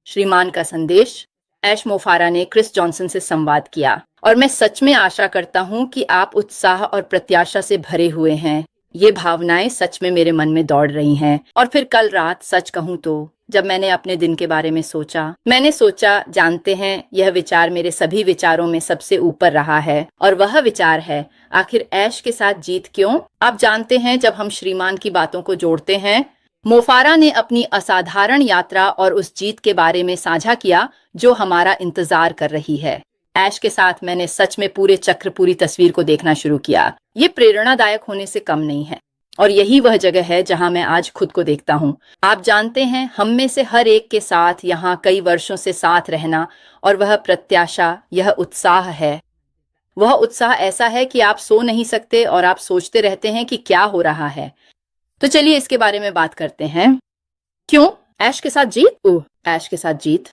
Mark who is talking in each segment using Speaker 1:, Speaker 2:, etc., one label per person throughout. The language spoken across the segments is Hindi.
Speaker 1: श्रीमान का संदेश। ऐश मोफारा ने क्रिस जॉनसन से संवाद किया और मैं सच में आशा करता हूँ कि आप उत्साह और प्रत्याशा से भरे हुए हैं। ये भावनाएं सच में मेरे मन में दौड़ रही हैं। और फिर कल रात सच कहूँ तो जब मैंने अपने दिन के बारे में सोचा, मैंने सोचा, जानते हैं, यह विचार मेरे सभी विचारों में सबसे ऊपर रहा है और वह विचार है, आखिर ऐश के साथ जीत क्यों? आप जानते हैं, जब हम श्रीमान की बातों को जोड़ते हैं, मोफारा ने अपनी असाधारण यात्रा और उस जीत के बारे में साझा किया जो हमारा इंतजार कर रही है। ऐश के साथ मैंने सच में पूरे चक्र, पूरी तस्वीर को देखना शुरू किया। ये प्रेरणादायक होने से कम नहीं है और यही वह जगह है जहां मैं आज खुद को देखता हूं। आप जानते हैं, हम में से हर एक के साथ यहाँ कई वर्षों से साथ रहना और वह प्रत्याशा, यह उत्साह है। वह उत्साह ऐसा है कि आप सो नहीं सकते और आप सोचते रहते हैं कि क्या हो रहा है। तो चलिए इसके बारे में बात करते हैं। क्यों ऐश के साथ जीत? ऐश के साथ जीत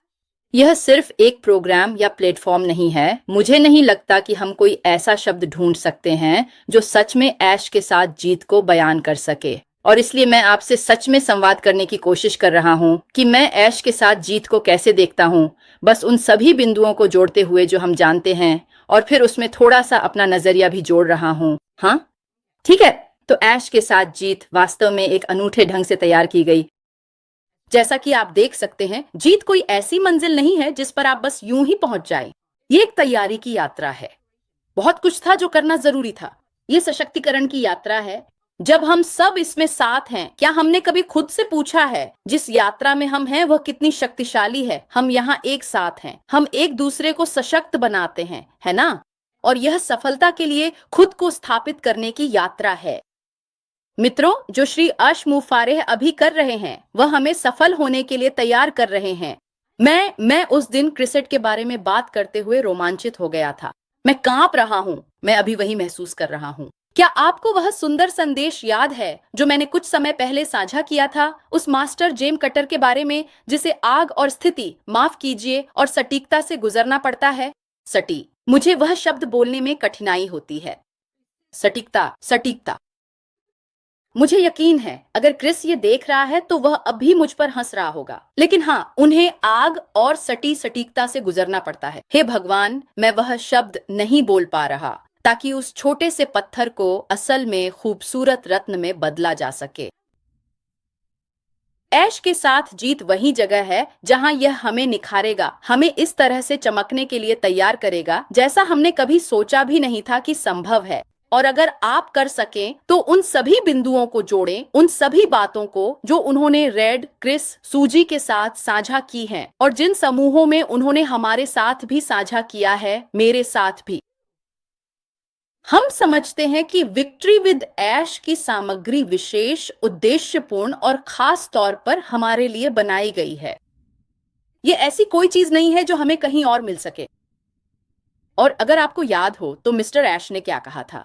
Speaker 1: यह सिर्फ एक प्रोग्राम या प्लेटफॉर्म नहीं है। मुझे नहीं लगता कि हम कोई ऐसा शब्द ढूंढ सकते हैं जो सच में ऐश के साथ जीत को बयान कर सके। और इसलिए मैं आपसे सच में संवाद करने की कोशिश कर रहा हूं कि मैं ऐश के साथ जीत को कैसे देखता हूं, बस उन सभी बिंदुओं को जोड़ते हुए जो हम जानते हैं, और फिर उसमें थोड़ा सा अपना नजरिया भी जोड़ रहा हूं। हाँ, ठीक है। तो ऐश के साथ जीत वास्तव में एक अनूठे ढंग से तैयार की गई। जैसा कि आप देख सकते हैं, जीत कोई ऐसी मंजिल नहीं है जिस पर आप बस यूं ही पहुंच जाएं। ये एक तैयारी की यात्रा है। बहुत कुछ था जो करना जरूरी था। ये सशक्तिकरण की यात्रा है। जब हम सब इसमें साथ हैं, क्या हमने कभी खुद से पूछा है जिस यात्रा में हम हैं वह कितनी शक्तिशाली है? हम यहाँ एक साथ हैं, हम एक दूसरे को सशक्त बनाते हैं, है ना? और यह सफलता के लिए खुद को स्थापित करने की यात्रा है। मित्रों, जो श्री ऐश मोफारा अभी कर रहे हैं वह हमें सफल होने के लिए तैयार कर रहे हैं। मैं उस दिन क्रिसेट के बारे में बात करते हुए रोमांचित हो गया था। मैं कांप रहा हूं। मैं अभी वही महसूस कर रहा हूं। क्या आपको वह सुंदर संदेश याद है जो मैंने कुछ समय पहले साझा किया था, उस मास्टर जेम कटर के बारे में जिसे आग और स्थिति, माफ कीजिए, और सटीकता से गुजरना पड़ता है? मुझे वह शब्द बोलने में कठिनाई होती है। सटीकता। मुझे यकीन है अगर क्रिस ये देख रहा है तो वह अभी मुझ पर हंस रहा होगा। लेकिन हाँ, उन्हें आग और सटीकता से गुजरना पड़ता है। हे भगवान, मैं वह शब्द नहीं बोल पा रहा ताकि उस छोटे से पत्थर को असल में खूबसूरत रत्न में बदला जा सके। ऐश के साथ जीत वही जगह है जहां यह हमें निखारेगा, हमें इस तरह से चमकने के लिए तैयार करेगा जैसा हमने कभी सोचा भी नहीं था कि संभव है। और अगर आप कर सकें तो उन सभी बिंदुओं को जोड़ें, उन सभी बातों को जो उन्होंने रेड, क्रिस, सूजी के साथ साझा की हैं और जिन समूहों में उन्होंने हमारे साथ भी साझा किया है, मेरे साथ भी। हम समझते हैं कि विक्ट्री विद ऐश की सामग्री विशेष, उद्देश्यपूर्ण और खास तौर पर हमारे लिए बनाई गई है। ये ऐसी कोई चीज नहीं है जो हमें कहीं और मिल सके। और अगर आपको याद हो तो मिस्टर ऐश ने क्या कहा था?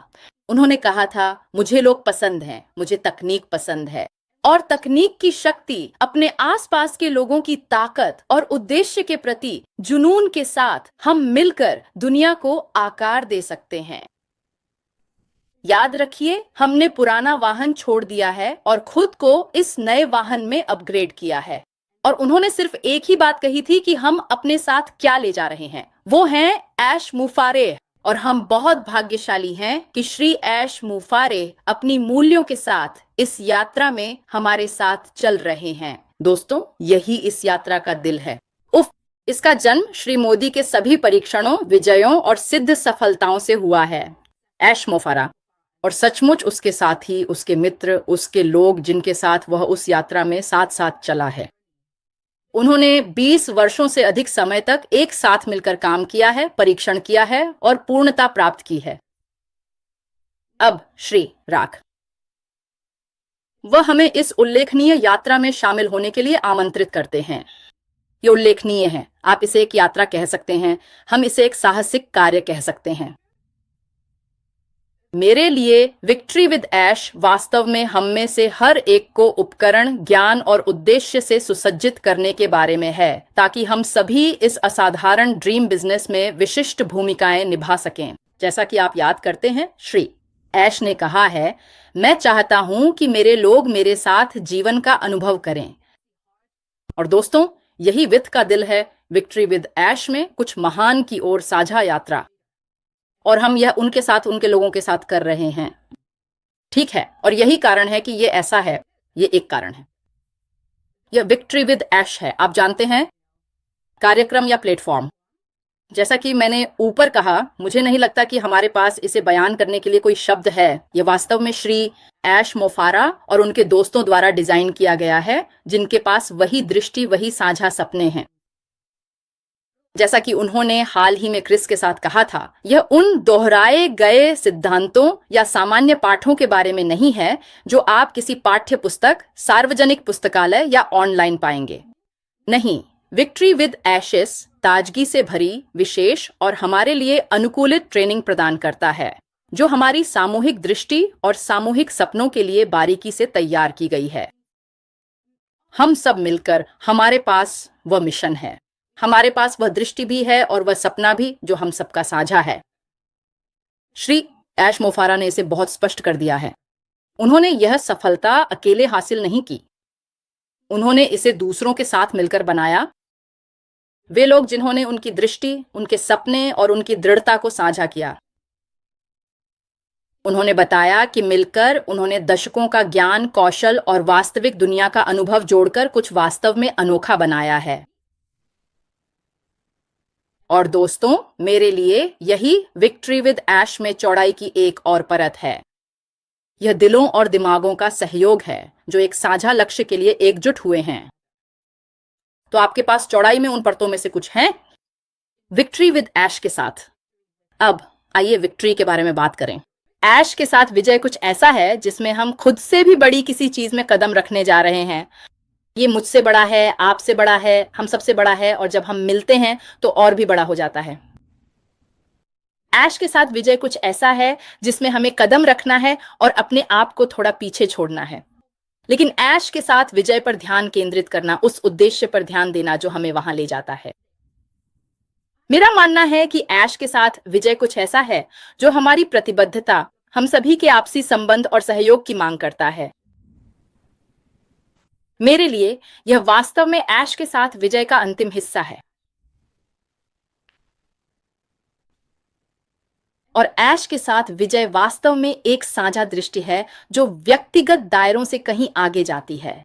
Speaker 1: उन्होंने कहा था, मुझे लोग पसंद हैं, मुझे तकनीक पसंद है, और तकनीक की शक्ति, अपने आसपास के लोगों की ताकत और उद्देश्य के प्रति जुनून के साथ हम मिलकर दुनिया को आकार दे सकते हैं। याद रखिए, हमने पुराना वाहन छोड़ दिया है और खुद को इस नए वाहन में अपग्रेड किया है। और उन्होंने सिर्फ एक ही बात कही थी कि हम अपने साथ क्या ले जा रहे हैं। वो हैं ऐश मोफारा। और हम बहुत भाग्यशाली हैं कि श्री ऐश मोफारा अपनी मूल्यों के साथ इस यात्रा में हमारे साथ चल रहे हैं। दोस्तों, यही इस यात्रा का दिल है। इसका जन्म श्री मोदी के सभी परीक्षणों, विजयों और सिद्ध सफलताओं से हुआ है। ऐश मोफारा और सचमुच उसके साथी, उसके मित्र, उसके लोग जिनके साथ वह उस यात्रा में साथ साथ चला है। उन्होंने 20 वर्षों से अधिक समय तक एक साथ मिलकर काम किया है, परीक्षण किया है और पूर्णता प्राप्त की है। अब श्री राख, वह हमें इस उल्लेखनीय यात्रा में शामिल होने के लिए आमंत्रित करते हैं। ये उल्लेखनीय है, आप इसे एक यात्रा कह सकते हैं, हम इसे एक साहसिक कार्य कह सकते हैं। मेरे लिए विक्ट्री विद ऐश वास्तव में हम में से हर एक को उपकरण, ज्ञान और उद्देश्य से सुसज्जित करने के बारे में है, ताकि हम सभी इस असाधारण ड्रीम बिजनेस में विशिष्ट भूमिकाएं निभा सकें। जैसा कि आप याद करते हैं, श्री ऐश ने कहा है, मैं चाहता हूं कि मेरे लोग मेरे साथ जीवन का अनुभव करें। और दोस्तों, यही विथ का दिल है विक्ट्री विद ऐश में, कुछ महान की ओर साझा यात्रा। और हम यह उनके साथ, उनके लोगों के साथ कर रहे हैं। ठीक है, और यही कारण है कि ये ऐसा है। ये एक कारण है। यह विक्ट्री विद ऐश है। आप जानते हैं, कार्यक्रम या प्लेटफॉर्म, जैसा कि मैंने ऊपर कहा, मुझे नहीं लगता कि हमारे पास इसे बयान करने के लिए कोई शब्द है। यह वास्तव में श्री ऐश मोफारा और उनके दोस्तों द्वारा डिजाइन किया गया है, जिनके पास वही दृष्टि, वही साझा सपने हैं। जैसा कि उन्होंने हाल ही में क्रिस के साथ कहा था, यह उन दोहराए गए सिद्धांतों या सामान्य पाठों के बारे में नहीं है जो आप किसी पाठ्य पुस्तक, सार्वजनिक पुस्तकालय या ऑनलाइन पाएंगे। नहीं, विक्ट्री विद एशेस ताजगी से भरी, विशेष और हमारे लिए अनुकूलित ट्रेनिंग प्रदान करता है, जो हमारी सामूहिक दृष्टि और सामूहिक सपनों के लिए बारीकी से तैयार की गई है। हम सब मिलकर, हमारे पास वह मिशन है, हमारे पास वह दृष्टि भी है और वह सपना भी जो हम सबका साझा है। श्री ऐश मोफारा ने इसे बहुत स्पष्ट कर दिया है। उन्होंने यह सफलता अकेले हासिल नहीं की, उन्होंने इसे दूसरों के साथ मिलकर बनाया। वे लोग जिन्होंने उनकी दृष्टि, उनके सपने और उनकी दृढ़ता को साझा किया। उन्होंने बताया कि मिलकर उन्होंने दशकों का ज्ञान, कौशल और वास्तविक दुनिया का अनुभव जोड़कर कुछ वास्तव में अनोखा बनाया है। और दोस्तों, मेरे लिए यही विक्ट्री विद ऐश में चौड़ाई की एक और परत है। यह दिलों और दिमागों का सहयोग है जो एक साझा लक्ष्य के लिए एकजुट हुए हैं। तो आपके पास चौड़ाई में उन परतों में से कुछ हैं विक्ट्री विद ऐश के साथ। अब आइए विक्ट्री के बारे में बात करें। ऐश के साथ विजय कुछ ऐसा है जिसमें हम खुद से भी बड़ी किसी चीज में कदम रखने जा रहे हैं। ये मुझसे बड़ा है, आपसे बड़ा है, हम सबसे बड़ा है, और जब हम मिलते हैं तो और भी बड़ा हो जाता है। ऐश के साथ विजय कुछ ऐसा है जिसमें हमें कदम रखना है और अपने आप को थोड़ा पीछे छोड़ना है, लेकिन ऐश के साथ विजय पर ध्यान केंद्रित करना, उस उद्देश्य पर ध्यान देना जो हमें वहां ले जाता है। मेरा मानना है कि ऐश के साथ विजय कुछ ऐसा है जो हमारी प्रतिबद्धता, हम सभी के आपसी संबंध और सहयोग की मांग करता है। मेरे लिए यह वास्तव में ऐश के साथ विजय का अंतिम हिस्सा है। और ऐश के साथ विजय वास्तव में एक साझा दृष्टि है जो व्यक्तिगत दायरों से कहीं आगे जाती है।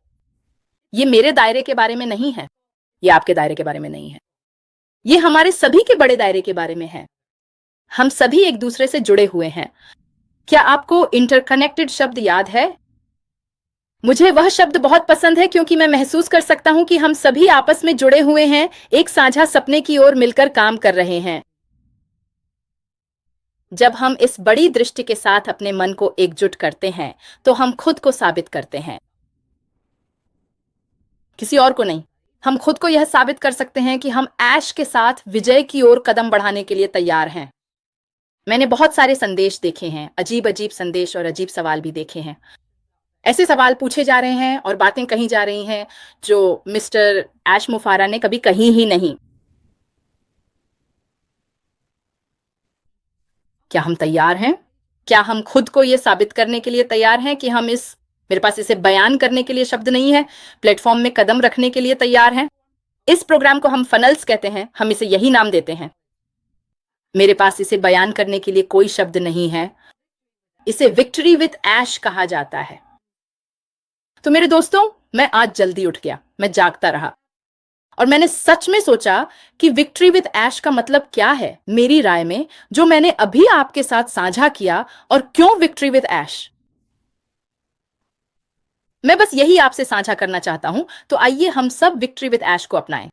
Speaker 1: ये मेरे दायरे के बारे में नहीं है, ये आपके दायरे के बारे में नहीं है, ये हमारे सभी के बड़े दायरे के बारे में है। हम सभी एक दूसरे से जुड़े हुए हैं। क्या आपको इंटरकनेक्टेड शब्द याद है? मुझे वह शब्द बहुत पसंद है क्योंकि मैं महसूस कर सकता हूं कि हम सभी आपस में जुड़े हुए हैं, एक साझा सपने की ओर मिलकर काम कर रहे हैं। जब हम इस बड़ी दृष्टि के साथ अपने मन को एकजुट करते हैं तो हम खुद को साबित करते हैं, किसी और को नहीं। हम खुद को यह साबित कर सकते हैं कि हम ऐश के साथ विजय की ओर कदम बढ़ाने के लिए तैयार हैं। मैंने बहुत सारे संदेश देखे हैं, अजीब अजीब संदेश और अजीब सवाल भी देखे हैं। ऐसे सवाल पूछे जा रहे हैं और बातें कही जा रही हैं जो मिस्टर ऐश मोफारा ने कभी कही ही नहीं। क्या हम तैयार हैं? क्या हम खुद को यह साबित करने के लिए तैयार हैं कि हम इस, मेरे पास इसे बयान करने के लिए शब्द नहीं है, प्लेटफॉर्म में कदम रखने के लिए तैयार हैं? इस प्रोग्राम को हम फनल्स कहते हैं, हम इसे यही नाम देते हैं। मेरे पास इसे बयान करने के लिए कोई शब्द नहीं है। इसे विक्ट्री विद ऐश कहा जाता है। तो मेरे दोस्तों, मैं आज जल्दी उठ गया, मैं जागता रहा और मैंने सच में सोचा कि विक्ट्री विद ऐश का मतलब क्या है मेरी राय में, जो मैंने अभी आपके साथ साझा किया, और क्यों विक्ट्री विद ऐश। मैं बस यही आपसे साझा करना चाहता हूं। तो आइए हम सब विक्ट्री विद ऐश को अपनाएं।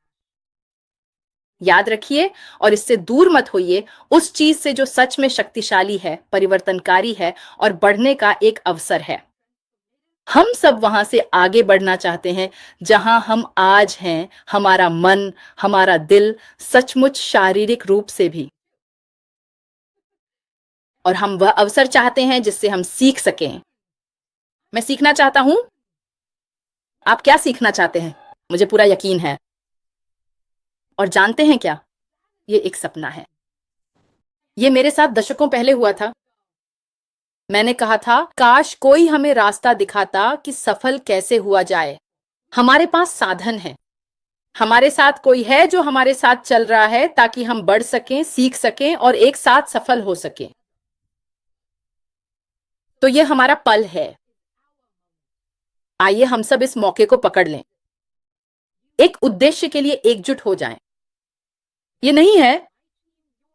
Speaker 1: याद रखिए और इससे दूर मत होइए उस चीज से जो सच में शक्तिशाली है, परिवर्तनकारी है और बढ़ने का एक अवसर है। हम सब वहां से आगे बढ़ना चाहते हैं जहां हम आज हैं, हमारा मन, हमारा दिल, सचमुच शारीरिक रूप से भी। और हम वह अवसर चाहते हैं जिससे हम सीख सकें। मैं सीखना चाहता हूं। आप क्या सीखना चाहते हैं? मुझे पूरा यकीन है। और जानते हैं क्या? ये एक सपना है। ये मेरे साथ दशकों पहले हुआ था। मैंने कहा था, काश कोई हमें रास्ता दिखाता कि सफल कैसे हुआ जाए। हमारे पास साधन है, हमारे साथ कोई है जो हमारे साथ चल रहा है ताकि हम बढ़ सकें, सीख सकें और एक साथ सफल हो सकें। तो ये हमारा पल है। आइए हम सब इस मौके को पकड़ लें। एक उद्देश्य के लिए एकजुट हो जाएं। ये नहीं है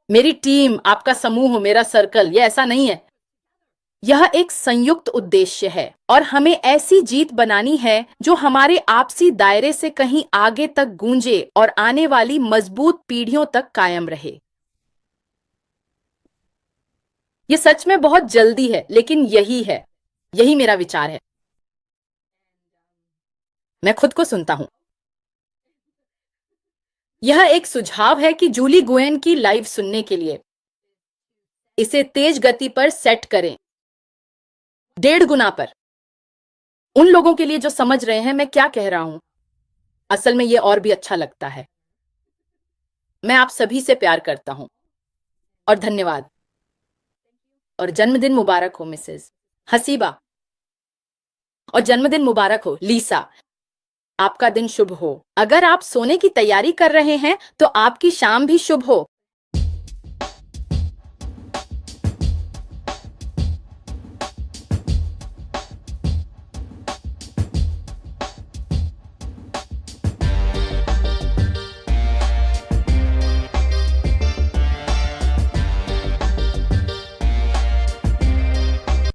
Speaker 1: मेरी टीम, आपका समूह, मेरा सर्कल, ये ऐसा नहीं है। यह एक संयुक्त उद्देश्य है और हमें ऐसी जीत बनानी है जो हमारे आपसी दायरे से कहीं आगे तक गूंजे और आने वाली मजबूत पीढ़ियों तक कायम रहे। यह सच में बहुत जल्दी है, लेकिन यही है, यही मेरा विचार है। मैं खुद को सुनता हूं। यह एक सुझाव है कि जूली गुएन की लाइव सुनने के लिए इसे तेज गति पर सेट करें, 1.5 गुना पर। उन लोगों के लिए जो समझ रहे हैं मैं क्या कह रहा हूं, असल में यह और भी अच्छा लगता है। मैं आप सभी से प्यार करता हूं और धन्यवाद। और जन्मदिन मुबारक हो मिसेस हसीबा। और जन्मदिन मुबारक हो लीसा। आपका दिन शुभ हो। अगर आप सोने की तैयारी कर रहे हैं तो आपकी शाम भी शुभ हो।